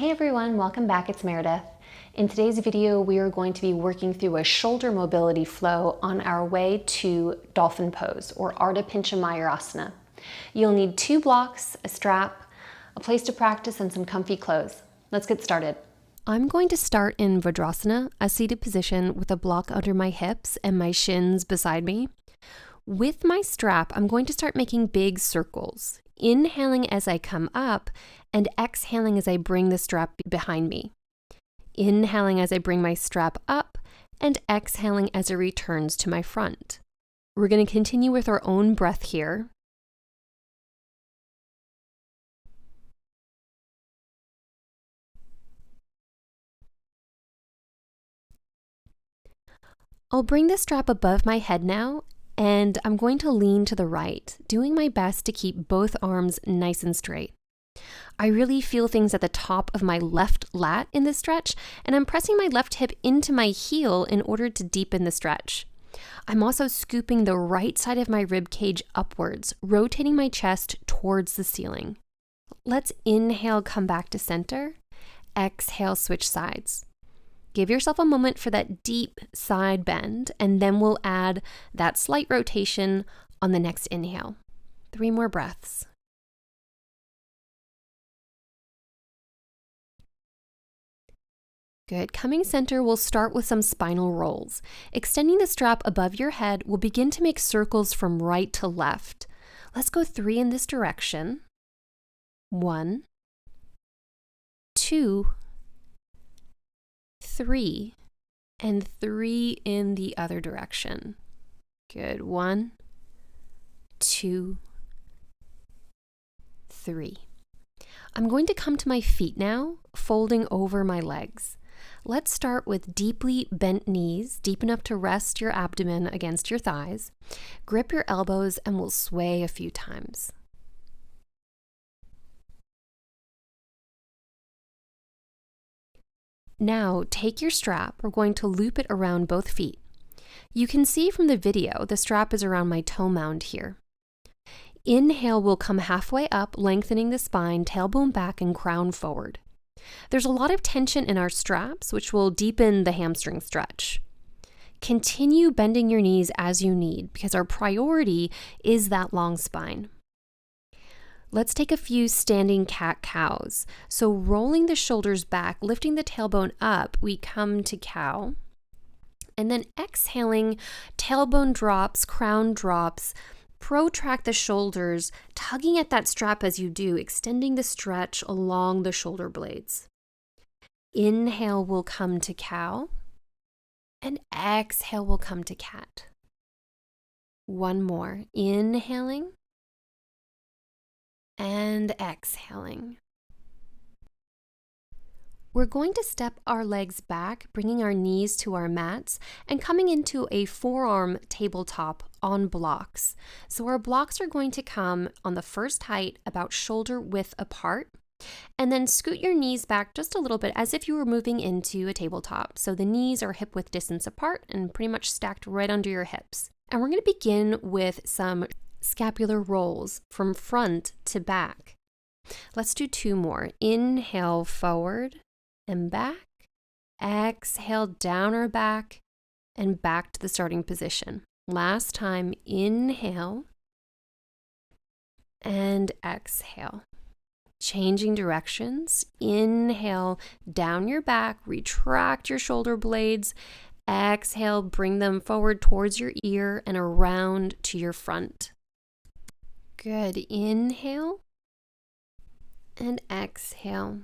Hey everyone, welcome back. It's Meredith. In today's video, we are going to be working through a shoulder mobility flow on our way to Dolphin Pose, or Ardha Pincha Mayurasana. You'll need 2 blocks, a strap, a place to practice, and some comfy clothes. Let's get started. I'm going to start in Vajrasana, a seated position with a block under my hips and my shins beside me. With my strap, I'm going to start making big circles, inhaling as I come up and exhaling as I bring the strap behind me. Inhaling as I bring my strap up and exhaling as it returns to my front. We're going to continue with our own breath here. I'll bring the strap above my head now, and I'm going to lean to the right, doing my best to keep both arms nice and straight. I really feel things at the top of my left lat in this stretch, and I'm pressing my left hip into my heel in order to deepen the stretch. I'm also scooping the right side of my rib cage upwards, rotating my chest towards the ceiling. Let's inhale, come back to center. Exhale, switch sides. Give yourself a moment for that deep side bend, and then we'll add that slight rotation on the next inhale. 3 more breaths. Good. Coming center, we'll start with some spinal rolls. Extending the strap above your head, we'll begin to make circles from right to left. Let's go 3 in this direction. 1, 2, 3, and 3 in the other direction. Good. 1, 2, 3. I'm going to come to my feet now, folding over my legs. Let's start with deeply bent knees, deep enough to rest your abdomen against your thighs. Grip your elbows and we'll sway a few times. Now, take your strap. We're going to loop it around both feet. You can see from the video, the strap is around my toe mound here. Inhale, we'll come halfway up, lengthening the spine, tailbone back, and crown forward. There's a lot of tension in our straps, which will deepen the hamstring stretch. Continue bending your knees as you need, because our priority is that long spine. Let's take a few standing cat-cows. So rolling the shoulders back, lifting the tailbone up, we come to cow. And then exhaling, tailbone drops, crown drops. Protract the shoulders, tugging at that strap as you do, extending the stretch along the shoulder blades. Inhale will come to cow, and exhale will come to cat. 1 more. Inhaling and exhaling. We're going to step our legs back, bringing our knees to our mats and coming into a forearm tabletop on blocks. So our blocks are going to come on the first height about shoulder width apart, and then scoot your knees back just a little bit as if you were moving into a tabletop. So the knees are hip width distance apart and pretty much stacked right under your hips. And we're going to begin with some scapular rolls from front to back. Let's do 2 more. Inhale forward and back. Exhale down or back and back to the starting position. Last time, inhale and exhale. Changing directions. Inhale down your back, retract your shoulder blades. Exhale, bring them forward towards your ear and around to your front. Good. Inhale and exhale.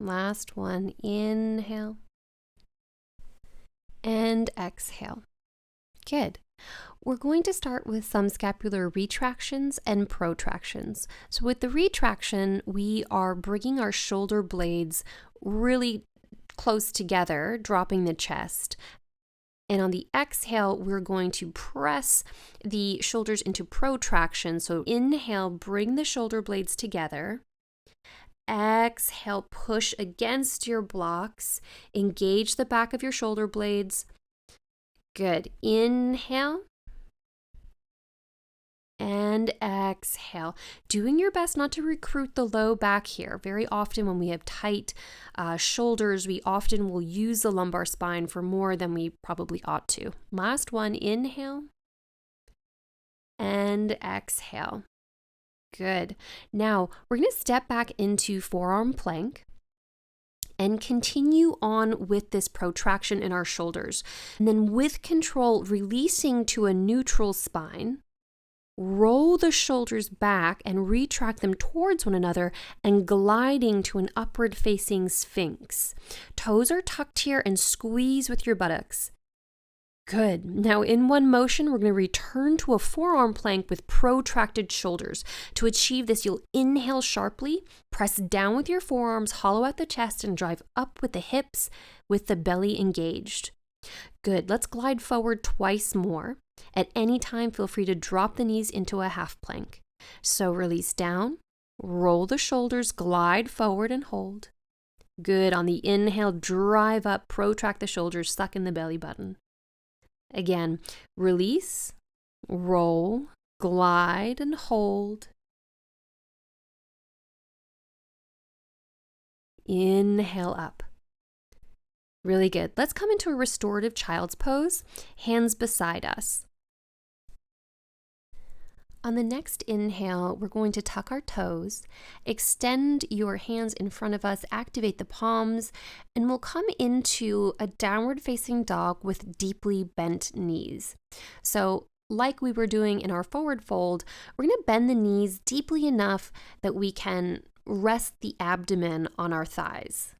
Last one. Inhale and exhale. Good. We're going to start with some scapular retractions and protractions. So with the retraction, we are bringing our shoulder blades really close together, dropping the chest. And on the exhale, we're going to press the shoulders into protraction. So inhale, bring the shoulder blades together. Exhale, push against your blocks. Engage the back of your shoulder blades. Good. Inhale And exhale. Doing your best not to recruit the low back here. Very often when we have tight shoulders, we often will use the lumbar spine for more than we probably ought to. Last one, inhale and exhale. Good. Now we're going to step back into forearm plank and continue on with this protraction in our shoulders. And then with control, releasing to a neutral spine. Roll the shoulders back and retract them towards one another and gliding to an upward facing sphinx. Toes are tucked here and squeeze with your buttocks. Good. Now in one motion, we're going to return to a forearm plank with protracted shoulders. To achieve this, you'll inhale sharply, press down with your forearms, hollow out the chest, and drive up with the hips with the belly engaged. Good. Let's glide forward twice more. At any time, feel free to drop the knees into a half plank. So release down, roll the shoulders, glide forward and hold. Good. On the inhale, drive up, protract the shoulders, suck in the belly button. Again, release, roll, glide and hold. Inhale up. Really good. Let's come into a restorative child's pose, hands beside us. On the next inhale, we're going to tuck our toes, extend your hands in front of us, activate the palms, and we'll come into a downward facing dog with deeply bent knees. So like we were doing in our forward fold, we're going to bend the knees deeply enough that we can rest the abdomen on our thighs.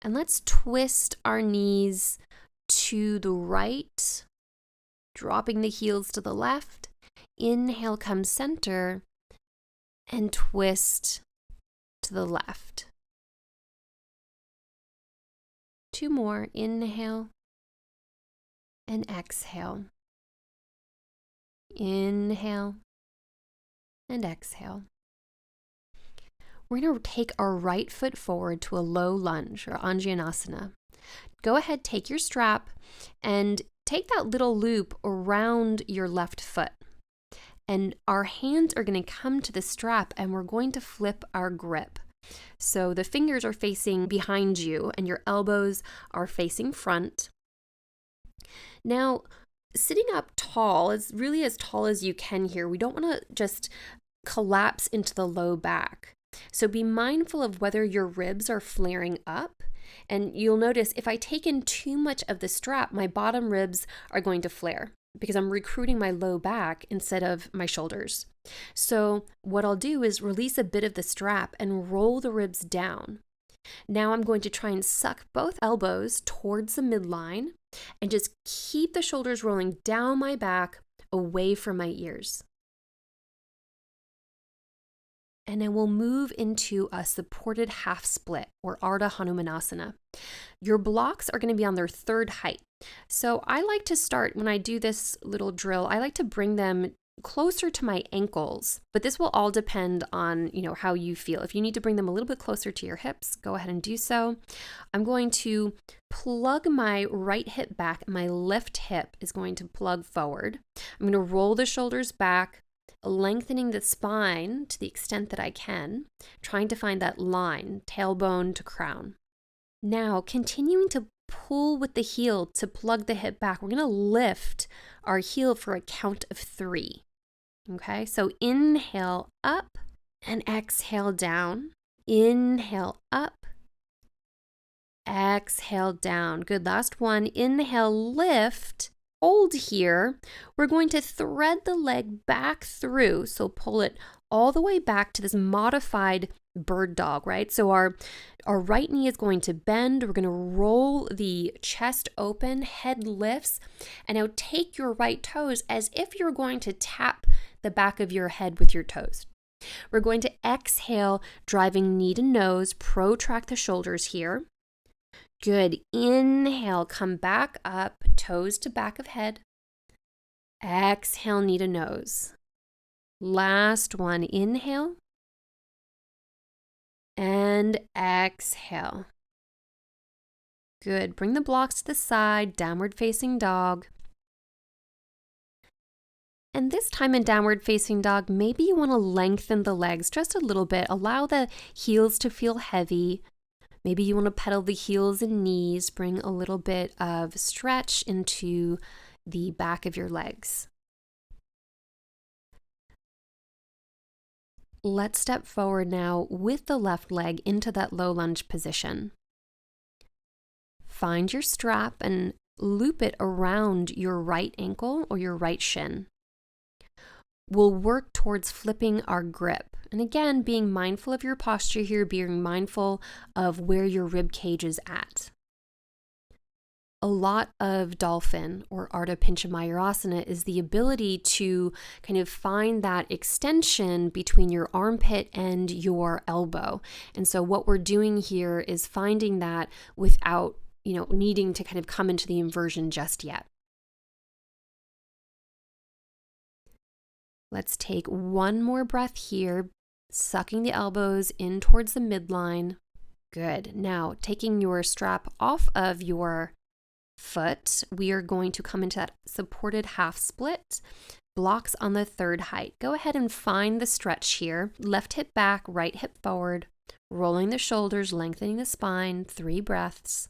And let's twist our knees to the right, dropping the heels to the left. Inhale, come center, and twist to the left. Two more. Inhale and exhale. Inhale and exhale. We're going to take our right foot forward to a low lunge or Anjaneyasana. Go ahead, take your strap and take that little loop around your left foot. And our hands are going to come to the strap and we're going to flip our grip. So the fingers are facing behind you and your elbows are facing front. Now, sitting up tall is really as tall as you can here. We don't want to just collapse into the low back. So be mindful of whether your ribs are flaring up. And you'll notice if I take in too much of the strap, my bottom ribs are going to flare because I'm recruiting my low back instead of my shoulders. So what I'll do is release a bit of the strap and roll the ribs down. Now I'm going to try and suck both elbows towards the midline and just keep the shoulders rolling down my back away from my ears. And then we'll move into a supported half split or Ardha Hanumanasana. Your blocks are going to be on their third height. So I like to start, when I do this little drill, I like to bring them closer to my ankles, but this will all depend on, how you feel. If you need to bring them a little bit closer to your hips, go ahead and do so. I'm going to plug my right hip back. My left hip is going to plug forward. I'm going to roll the shoulders back, lengthening the spine to the extent that I can, trying to find that line, tailbone to crown. Now, continuing to pull with the heel to plug the hip back, we're going to lift our heel for a count of 3. Okay, so inhale up and exhale down. Inhale up, exhale down. Good, last one. Inhale, lift. Hold here. We're going to thread the leg back through. So pull it all the way back to this modified bird dog, right? So our right knee is going to bend. We're going to roll the chest open, head lifts, and now take your right toes as if you're going to tap the back of your head with your toes. We're going to exhale, driving knee to nose, protract the shoulders here. Good. Inhale, come back up, toes to back of head. Exhale, knee to nose. Last one. Inhale. And exhale. Good. Bring the blocks to the side, downward facing dog. And this time in downward facing dog, maybe you want to lengthen the legs just a little bit. Allow the heels to feel heavy. Maybe you want to pedal the heels and knees, bring a little bit of stretch into the back of your legs. Let's step forward now with the left leg into that low lunge position. Find your strap and loop it around your right ankle or your right shin. We'll work towards flipping our grip. And again, being mindful of your posture here, being mindful of where your rib cage is at. A lot of Dolphin or Ardha Pincha Mayurasana is the ability to kind of find that extension between your armpit and your elbow. And so what we're doing here is finding that without, needing to kind of come into the inversion just yet. Let's take one more breath here, sucking the elbows in towards the midline. Good. Now, taking your strap off of your foot, we are going to come into that supported half split, blocks on the third height. Go ahead and find the stretch here. Left hip back, right hip forward, rolling the shoulders, lengthening the spine, 3 breaths.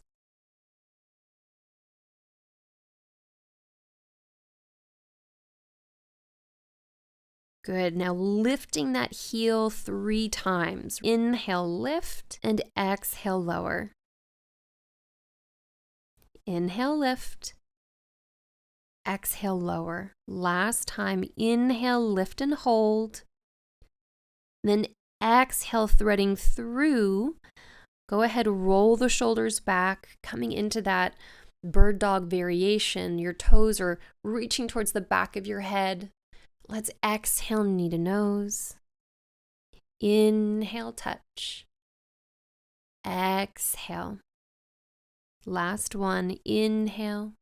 Good. Now lifting that heel 3 times. Inhale, lift, and exhale, lower. Inhale, lift. Exhale, lower. Last time, inhale, lift and hold. Then exhale, threading through. Go ahead, roll the shoulders back, coming into that bird dog variation. Your toes are reaching towards the back of your head. Let's exhale, knee to nose. Inhale, touch. Exhale. Last one, inhale.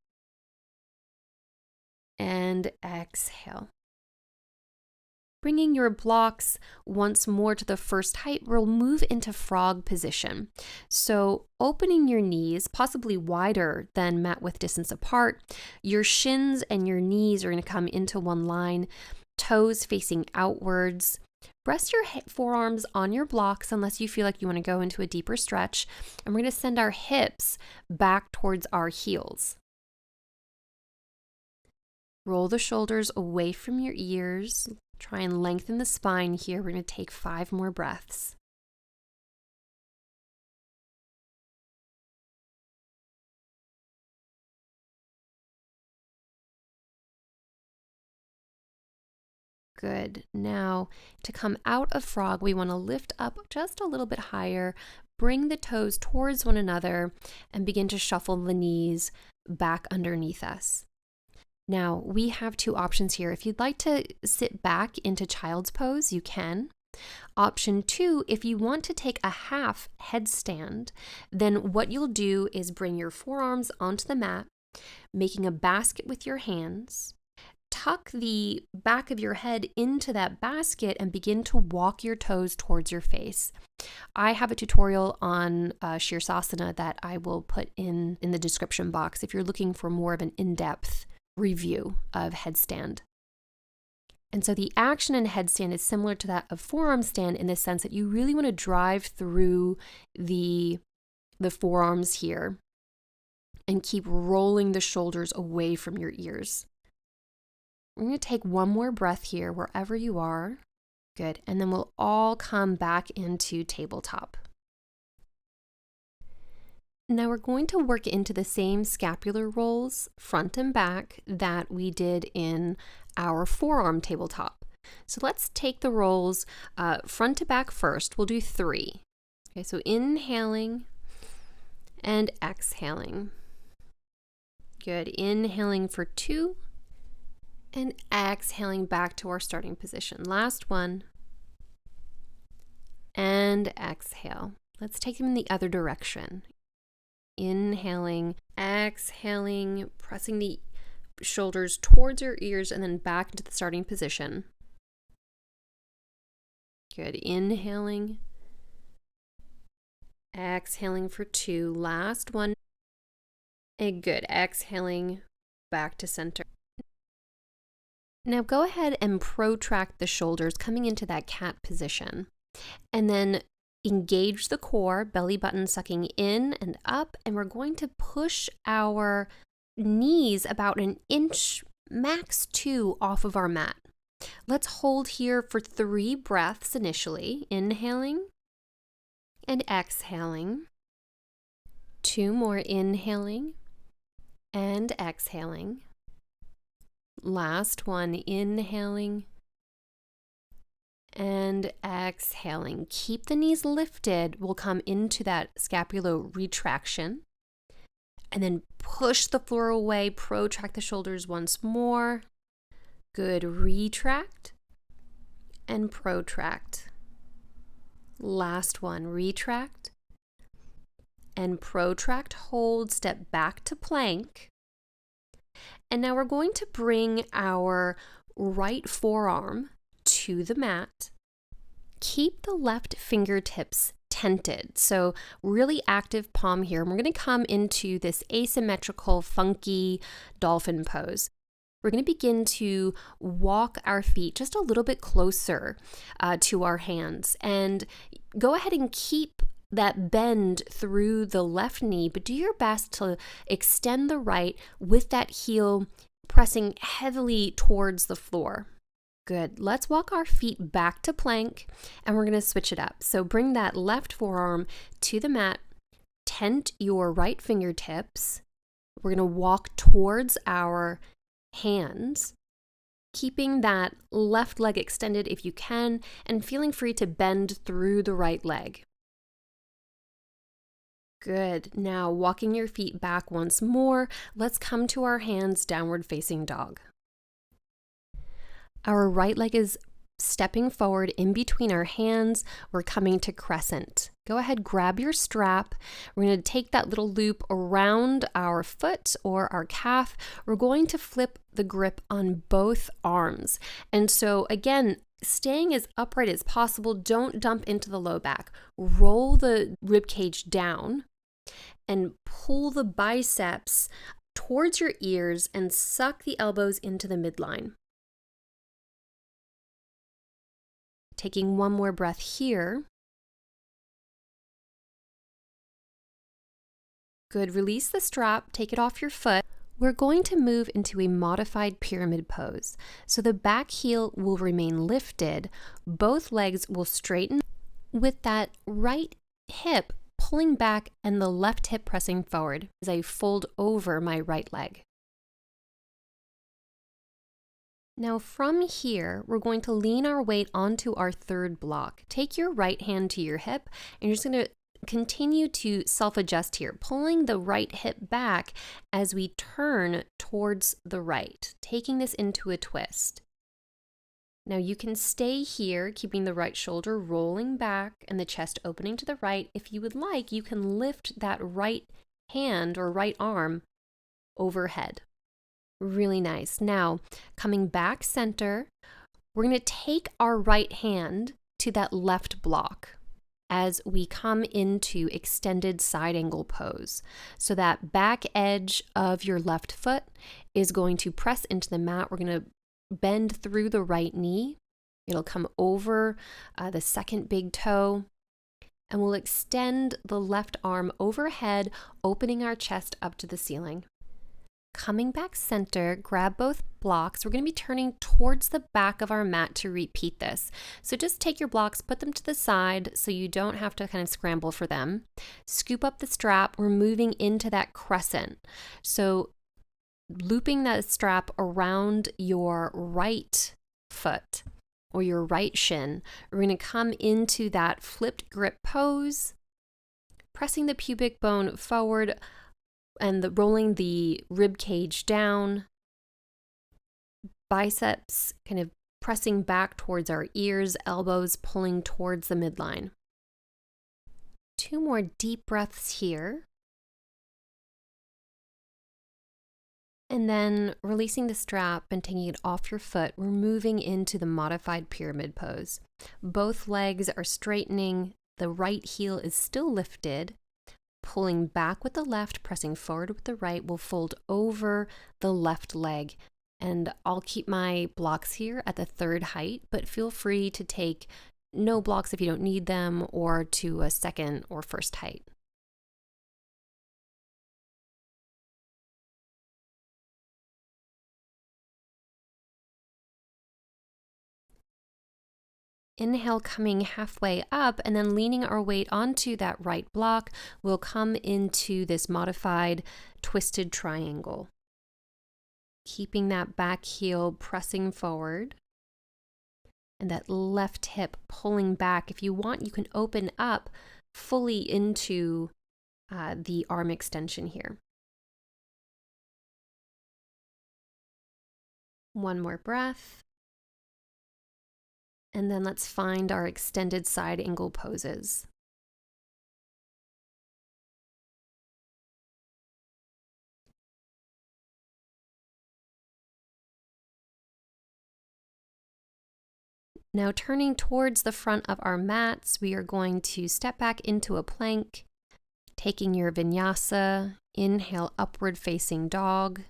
And exhale. Bringing your blocks once more to the first height, we'll move into frog position. So opening your knees, possibly wider than mat width distance apart. Your shins and your knees are going to come into one line, toes facing outwards. Rest your forearms on your blocks unless you feel like you want to go into a deeper stretch. And we're going to send our hips back towards our heels. Roll the shoulders away from your ears. Try and lengthen the spine here. We're going to take 5 more breaths. Good. Now, to come out of frog, we want to lift up just a little bit higher, bring the toes towards one another, and begin to shuffle the knees back underneath us. Now, we have 2 options here. If you'd like to sit back into child's pose, you can. Option 2, if you want to take a half headstand, then what you'll do is bring your forearms onto the mat, making a basket with your hands. Tuck the back of your head into that basket and begin to walk your toes towards your face. I have a tutorial on Shirsasana that I will put in the description box if you're looking for more of an in-depth review of headstand. And so the action in headstand is similar to that of forearm stand in the sense that you really want to drive through the forearms here and keep rolling the shoulders away from your ears. We're going to take one more breath here, wherever you are. Good. And then we'll all come back into tabletop. Now we're going to work into the same scapular rolls, front and back, that we did in our forearm tabletop. So let's take the rolls front to back first. We'll do 3. Okay, so inhaling and exhaling. Good. Inhaling for 2. And exhaling back to our starting position. Last one. And exhale. Let's take them in the other direction. Inhaling, exhaling, pressing the shoulders towards your ears and then back into the starting position. Good. Inhaling, exhaling for 2. Last one. And good. Exhaling back to center. Now go ahead and protract the shoulders, coming into that cat position. And then engage the core, belly button sucking in and up, and we're going to push our knees about an inch, max 2, off of our mat. Let's hold here for 3 breaths initially, inhaling and exhaling. 2 more, inhaling and exhaling. Last one, inhaling and exhaling. Keep the knees lifted. We'll come into that scapular retraction. And then push the floor away, protract the shoulders once more. Good, retract and protract. Last one, retract and protract, hold, step back to plank. And now we're going to bring our right forearm to the mat. Keep the left fingertips tented, so really active palm here. And we're going to come into this asymmetrical, funky dolphin pose. We're going to begin to walk our feet just a little bit closer to our hands, and go ahead and keep that bend through the left knee, but do your best to extend the right with that heel pressing heavily towards the floor. Good. Let's walk our feet back to plank, and we're going to switch it up. So bring that left forearm to the mat, tent your right fingertips. We're going to walk towards our hands, keeping that left leg extended if you can, and feeling free to bend through the right leg. Good. Now walking your feet back once more, let's come to our hands, downward facing dog. Our right leg is stepping forward in between our hands. We're coming to crescent. Go ahead, grab your strap. We're going to take that little loop around our foot or our calf. We're going to flip the grip on both arms. And so again, staying as upright as possible. Don't dump into the low back. Roll the rib cage down and pull the biceps towards your ears and suck the elbows into the midline. Taking one more breath here. Good. Release the strap, take it off your foot. We're going to move into a modified pyramid pose. So the back heel will remain lifted. Both legs will straighten with that right hip pulling back and the left hip pressing forward as I fold over my right leg. Now from here, we're going to lean our weight onto our third block. Take your right hand to your hip, and you're just going to continue to self-adjust here, pulling the right hip back as we turn towards the right, taking this into a twist. Now you can stay here, keeping the right shoulder rolling back and the chest opening to the right. If you would like, you can lift that right hand or right arm overhead. Really nice. Now, coming back center, we're going to take our right hand to that left block as we come into extended side angle pose. So that back edge of your left foot is going to press into the mat. We're going to bend through the right knee. It'll come over the second big toe, and we'll extend the left arm overhead, opening our chest up to the ceiling. Coming back center, grab both blocks. We're going to be turning towards the back of our mat to repeat this. So just take your blocks, put them to the side so you don't have to kind of scramble for them. Scoop up the strap. We're moving into that crescent. So looping that strap around your right foot or your right shin, we're going to come into that flipped grip pose, pressing the pubic bone forward and rolling the rib cage down, biceps kind of pressing back towards our ears, elbows pulling towards the midline. 2 more deep breaths here. And then releasing the strap and taking it off your foot, we're moving into the modified pyramid pose. Both legs are straightening, the right heel is still lifted. Pulling back with the left, pressing forward with the right, will fold over the left leg And I'll keep my blocks here at the third height, but feel free to take no blocks if you don't need them, or to a second or first height. Inhale, coming halfway up, and then leaning our weight onto that right block, we'll come into this modified twisted triangle. Keeping that back heel pressing forward, and that left hip pulling back. If you want, you can open up fully into the arm extension here. One more breath. And then let's find our extended side angle poses. Now turning towards the front of our mats, we are going to step back into a plank, taking your vinyasa, inhale upward facing dog,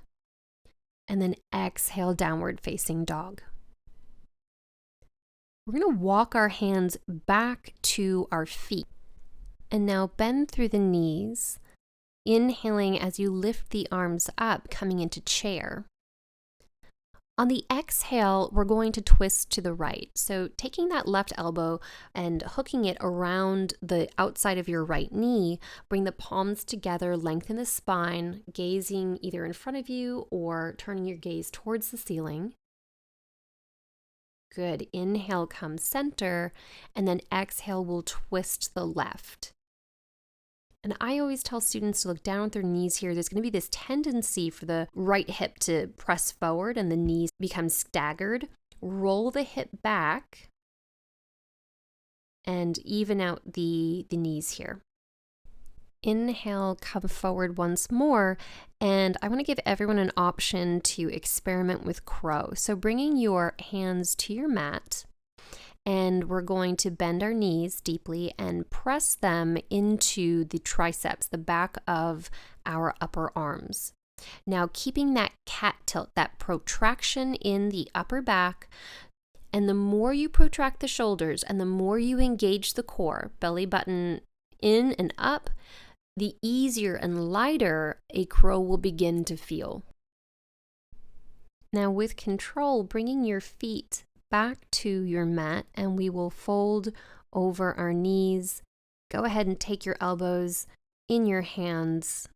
and then exhale downward facing dog. We're going to walk our hands back to our feet, and now bend through the knees, inhaling as you lift the arms up, coming into chair. On the exhale, we're going to twist to the right. So taking that left elbow and hooking it around the outside of your right knee, bring the palms together, lengthen the spine, gazing either in front of you or turning your gaze towards the ceiling. Good. Inhale, come center, and then exhale, we'll twist the left. And I always tell students to look down at their knees here. There's going to be this tendency for the right hip to press forward and the knees become staggered. Roll the hip back and even out the knees here. Inhale, come forward once more. And I want to give everyone an option to experiment with crow. So bringing your hands to your mat, and we're going to bend our knees deeply and press them into the triceps, the back of our upper arms. Now keeping that cat tilt, that protraction in the upper back, and the more you protract the shoulders and the more you engage the core, belly button in and up, the easier and lighter a crow will begin to feel. Now with control, bringing your feet back to your mat, and we will fold over our knees. Go ahead and take your elbows in your hands,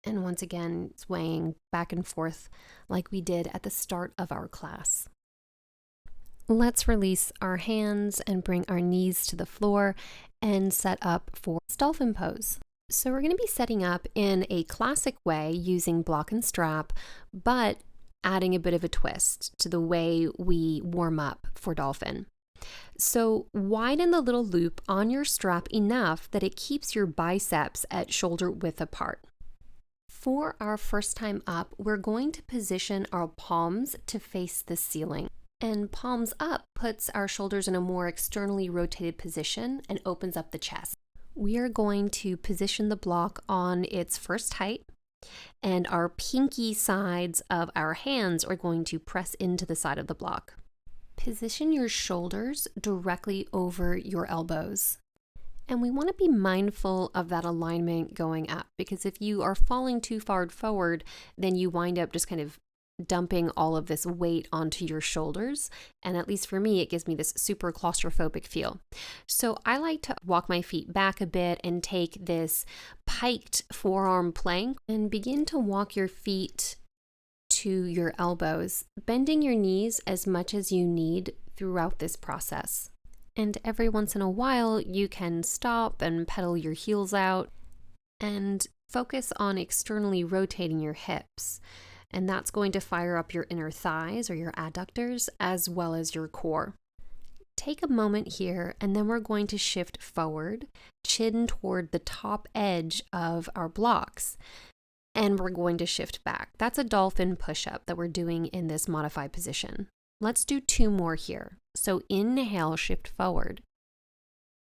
and once again swaying back and forth like we did at the start of our class. Let's release our hands and bring our knees to the floor and set up for Dolphin Pose. So we're going to be setting up in a classic way using block and strap, but adding a bit of a twist to the way we warm up for dolphin. So widen the little loop on your strap enough that it keeps your biceps at shoulder width apart. For our first time up, we're going to position our palms to face the ceiling. And palms up puts our shoulders in a more externally rotated position and opens up the chest. We are going to position the block on its first height, and our pinky sides of our hands are going to press into the side of the block. Position your shoulders directly over your elbows. And we want to be mindful of that alignment going up, because if you are falling too far forward, then you wind up just kind of dumping all of this weight onto your shoulders. And at least for me, it gives me this super claustrophobic feel. So I like to walk my feet back a bit and take this piked forearm plank and begin to walk your feet to your elbows, bending your knees as much as you need throughout this process. And every once in a while, you can stop and pedal your heels out and focus on externally rotating your hips. And that's going to fire up your inner thighs or your adductors as well as your core. Take a moment here, and then we're going to shift forward, chin toward the top edge of our blocks, and we're going to shift back. That's a dolphin push-up that we're doing in this modified position. Let's do 2 more here. So inhale, shift forward,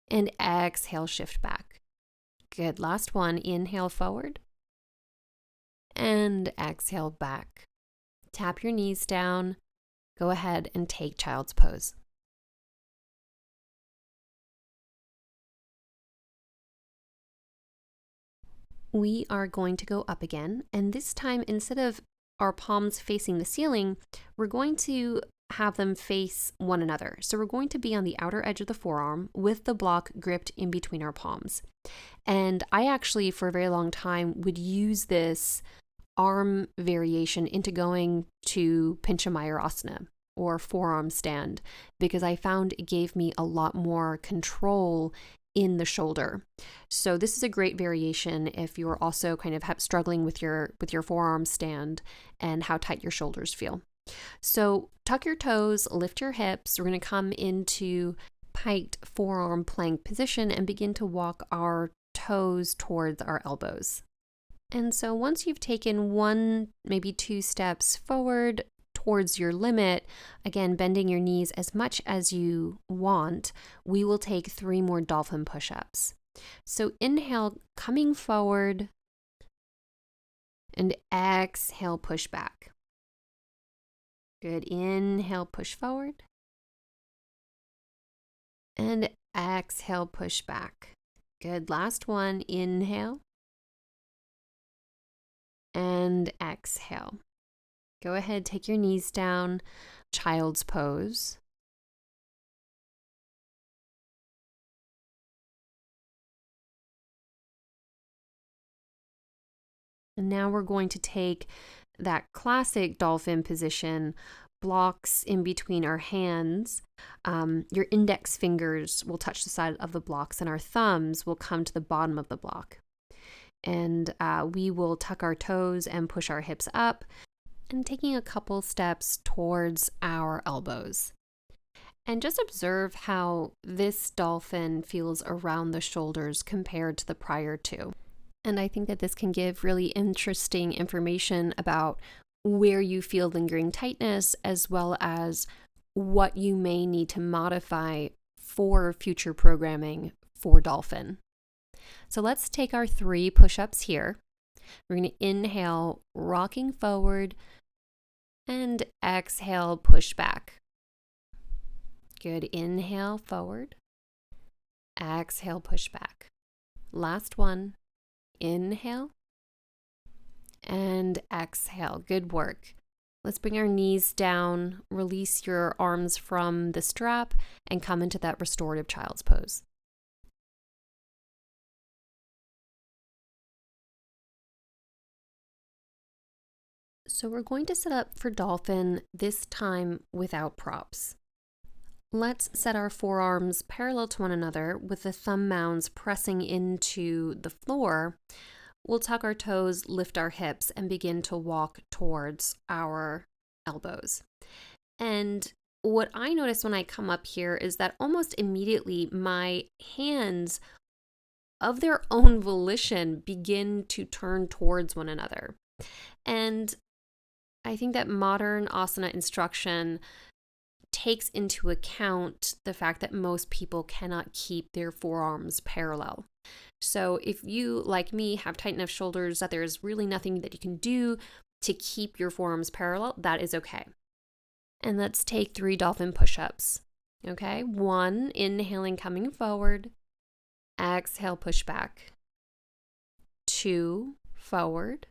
and exhale, shift back. Good. Last one. Inhale forward, and exhale back. Tap your knees down. Go ahead and take child's pose. We are going to go up again, and this time, instead of our palms facing the ceiling, we're going to have them face one another. So we're going to be on the outer edge of the forearm with the block gripped in between our palms. And I actually, for a very long time, would use this arm variation into going to Pincha Mayurasana or Forearm Stand, because I found it gave me a lot more control in the shoulder. So this is a great variation if you're also kind of struggling with your forearm stand and how tight your shoulders feel. So tuck your toes, lift your hips. We're going to come into piked forearm plank position and begin to walk our toes towards our elbows. And so once you've taken 1, maybe 2 steps forward towards your limit, again, bending your knees as much as you want, we will take 3 more dolphin push-ups. So inhale, coming forward, and exhale, push back. Good. Inhale, push forward, and exhale, push back. Good. Last one. Inhale and exhale. Go ahead, take your knees down, child's pose. And now we're going to take that classic dolphin position, blocks in between our hands. Your index fingers will touch the side of the blocks and our thumbs will come to the bottom of the block. And we will tuck our toes and push our hips up and taking a couple steps towards our elbows. And just observe how this dolphin feels around the shoulders compared to the prior two. And I think that this can give really interesting information about where you feel lingering tightness, as well as what you may need to modify for future programming for dolphin. So let's take our 3 push-ups here. We're going to inhale, rocking forward, and exhale, push back. Good. Inhale, forward. Exhale, push back. Last one. Inhale and exhale. Good work. Let's bring our knees down, release your arms from the strap, and come into that restorative child's pose. So we're going to set up for dolphin, this time without props. Let's set our forearms parallel to one another with the thumb mounds pressing into the floor. We'll tuck our toes, lift our hips, and begin to walk towards our elbows. And what I notice when I come up here is that almost immediately my hands, of their own volition, begin to turn towards one another. And I think that modern asana instruction takes into account the fact that most people cannot keep their forearms parallel. So if you, like me, have tight enough shoulders that there's really nothing that you can do to keep your forearms parallel, that is okay. And let's take 3 dolphin push-ups. Okay, 1, inhaling, coming forward. Exhale, push back. 2, forward.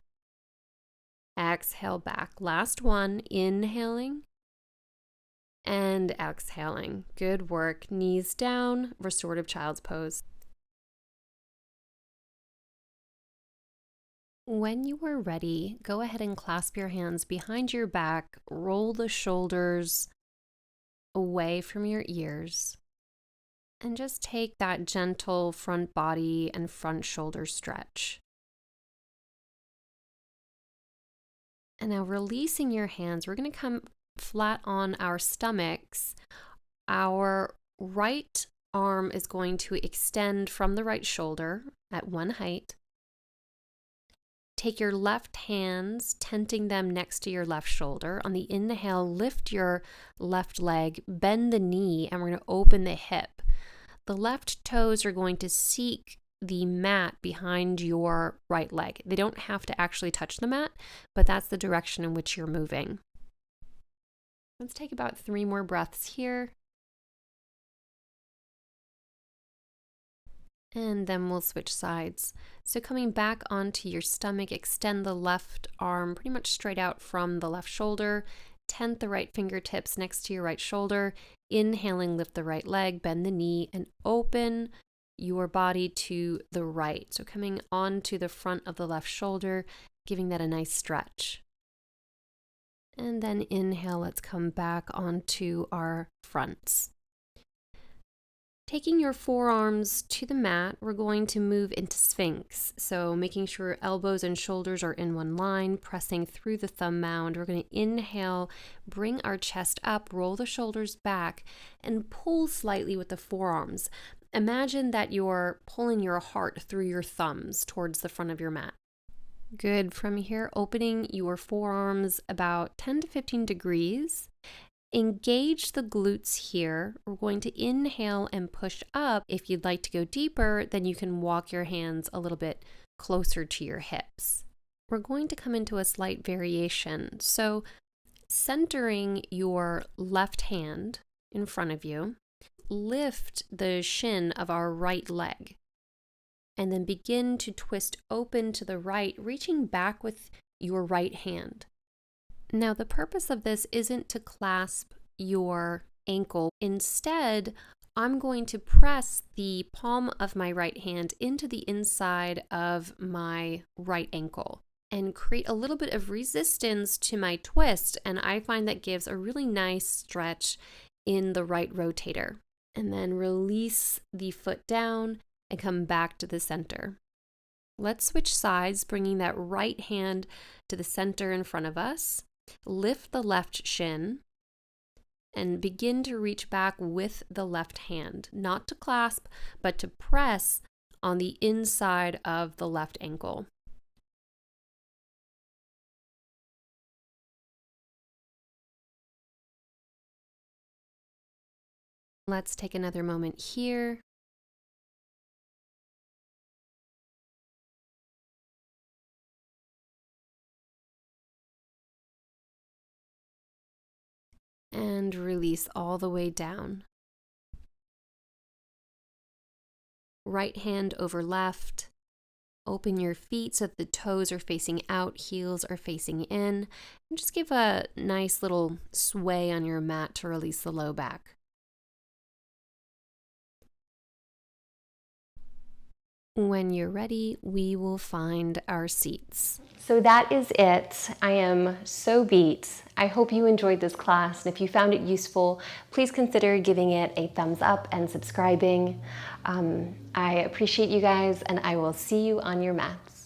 Exhale, back. Last one, inhaling and exhaling. Good work. Knees down, restorative child's pose. When you are ready, go ahead and clasp your hands behind your back, roll the shoulders away from your ears, and just take that gentle front body and front shoulder stretch. And now releasing your hands, we're going to come flat on our stomachs. Our right arm is going to extend from the right shoulder at one height. Take your left hands, tenting them next to your left shoulder. On the inhale, lift your left leg, bend the knee, and we're going to open the hip. The left toes are going to seek the mat behind your right leg. They don't have to actually touch the mat, but that's the direction in which you're moving. Let's take about 3 more breaths here. And then we'll switch sides. So coming back onto your stomach, extend the left arm pretty much straight out from the left shoulder. Tent the right fingertips next to your right shoulder. Inhaling, lift the right leg, bend the knee, and open your body to the right. So coming onto the front of the left shoulder, giving that a nice stretch. And then inhale, let's come back onto our fronts. Taking your forearms to the mat, we're going to move into Sphinx. So making sure elbows and shoulders are in one line, pressing through the thumb mound. We're going to inhale, bring our chest up, roll the shoulders back, and pull slightly with the forearms. Imagine that you're pulling your heart through your thumbs towards the front of your mat. Good. From here, opening your forearms about 10 to 15 degrees. Engage the glutes here. We're going to inhale and push up. If you'd like to go deeper, then you can walk your hands a little bit closer to your hips. We're going to come into a slight variation. So centering your left hand in front of you, lift the shin of our right leg, and then begin to twist open to the right, reaching back with your right hand. Now, the purpose of this isn't to clasp your ankle. Instead, I'm going to press the palm of my right hand into the inside of my right ankle and create a little bit of resistance to my twist. And I find that gives a really nice stretch in the right rotator. And then release the foot down and come back to the center. Let's switch sides, bringing that right hand to the center in front of us. Lift the left shin and begin to reach back with the left hand, not to clasp, but to press on the inside of the left ankle. Let's take another moment here. And release all the way down. Right hand over left. Open your feet so that the toes are facing out, heels are facing in. And just give a nice little sway on your mat to release the low back. When you're ready, we will find our seats. So that is it. I am so beat. I hope you enjoyed this class, and if you found it useful, please consider giving it a thumbs up and subscribing. I appreciate you guys, and I will see you on your mats.